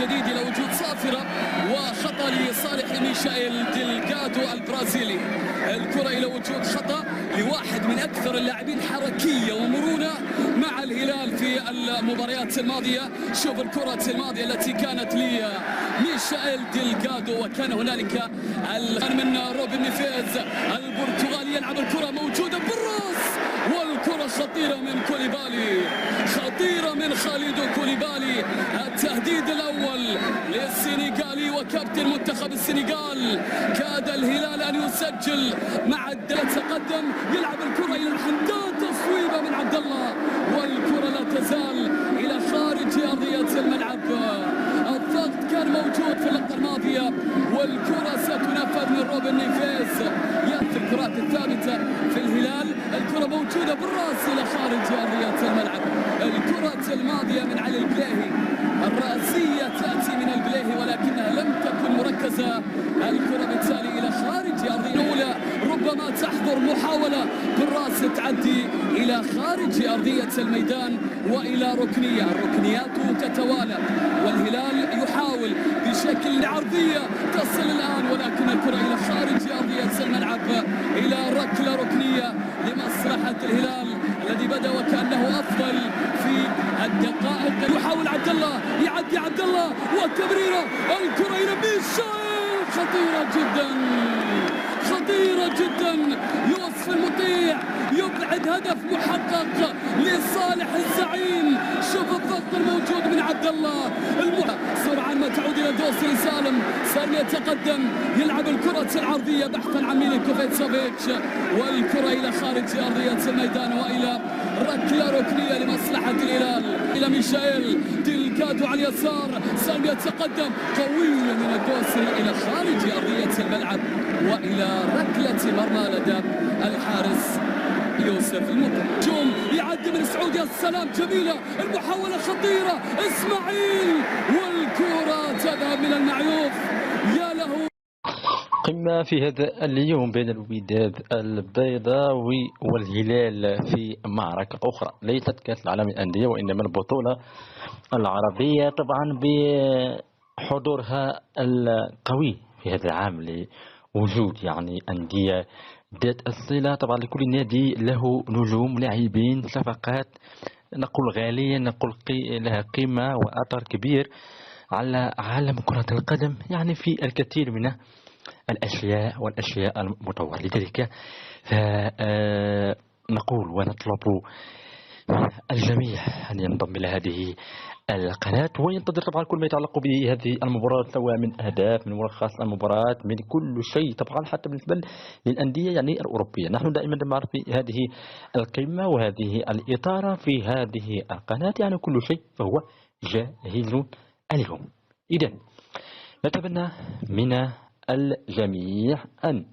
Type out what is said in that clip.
جديد إلى وجود صافرة، وخطأ لصالح ميشائيل ديلغادو البرازيلي. الكرة إلى وجود خطأ لواحد من أكثر اللاعبين حركية ومرونة مع الهلال في المباريات الماضية. شوف الكرة الماضية التي كانت لميشائيل ديلغادو، وكان هنالك من روبن نيفيز البرتغالي يلعب الكرة موجودة بالراس، والكرة خطيرة من كوليبالي، خطيرة من خالدو كوليبالي. التهديد الأول للسنغالي وكابتن منتخب السنغال. كاد الهلال أن يسجل مع يتقدم، يلعب الكرة إلى الحمدان، تصويبة من عبد الله، والكرة لا تزال إلى خارج أرضية الملعب. الضغط كان موجود في اللقطة الماضية، والكرة ستنفذ من روبن نيفيز. يأتي الكرات الثابتة في الهلال، الكرة موجودة بالرأس إلى خارج أرضية الملعب. الكرة الماضية من علي البليهي، الرأسية تأتي من البليهي ولكنها لم تكن مركزة. الكرة بالتالي إلى خارج أرضية الأولى، ربما تحضر محاولة بالرأس تعدي إلى خارج أرضية الميدان وإلى ركنية. الركنيات تتوالى والهلال يحاول بشكل عرضية تصل الآن، ولكن الكرة إلى خارج أرضية الملعب إلى ركلة ركنية لمصلحة الهلال الذي بدأ وكأنه أفضل في الدقائق. يحاول عبد الله، يعدي عبد الله والتمريرة، الكرة إلى ميشائيل، خطيرة جدا، خطيرة جدا. يوسف المطيع يبعد هدف محقق لصالح الزعيم. شوف الضغط الموجود من عبد الله، سرعان ما تعود الى دوسري سالم يتقدم، يلعب الكرة العرضية بحثا عن ميلينكوفيتسوفيتش، والكرة الى خارج ارضية الميدان والى ركلة ركنية لمصلحة الهلال. الى ميشائيل ديلغادو على اليسار، سالم يتقدم، قوية من الدوسري الى خارج ارضية الملعب والى ركلة مرمى لدى الحارس يوسف المطيع. جوم يعدي من سعود، يا سلام، جميلة المحاولة، خطيرة، اسماعيل، والكرة تذهب من المعيوف. يا له قمة في هذا اليوم بين الوداد البيضاوي والهلال في معركة أخرى، ليست كأس العالم للأندية وإنما البطولة العربية، طبعا بحضورها القوي في هذا العام لوجود أندية ذات الصلة. طبعا لكل نادي له نجوم، لاعبين، صفقات، نقول غالية، نقول لها قيمة وأثر كبير على عالم كرة القدم، في الكثير من الأشياء والأشياء المطورة. لذلك نقول ونطلب الجميع أن ينضم إلى هذه القناة وينتظر طبعا كل ما يتعلق بهذه المباراة، سواء من أهداف، من ملخص المباراة، من كل شيء، طبعا حتى بالنسبة للأندية الأوروبية. نحن دائما نعرف في هذه القمة وهذه الإطارة في هذه القناة، كل شيء فهو جاهز اليوم. إذن نتمنى من الجميع أن